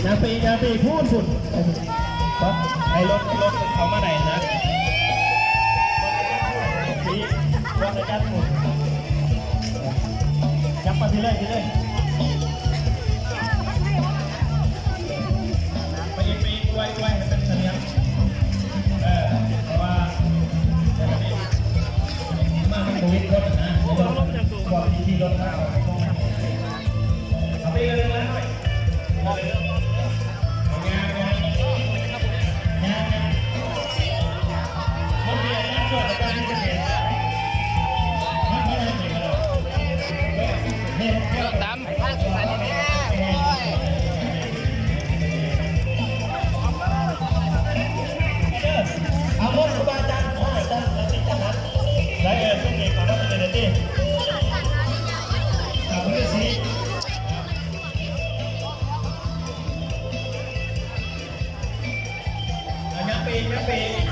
อย่าไปพูดฝุ่นไอ้รถเขามาไหนนะปีวันระยะฝุ่นยับมาทีเลยไปไว้ให้เป็นเสนียงเพราะว่ามาเป็นโควิดรถนะบอกที่รถข้าวเอาไปเลยนะตามข้างสายนี่แน่เอารถสบายจังแล้วติดจังนะได้เลยช่วงนี้ก่อนว่าจะเป็นที่เอาไปสิยับปี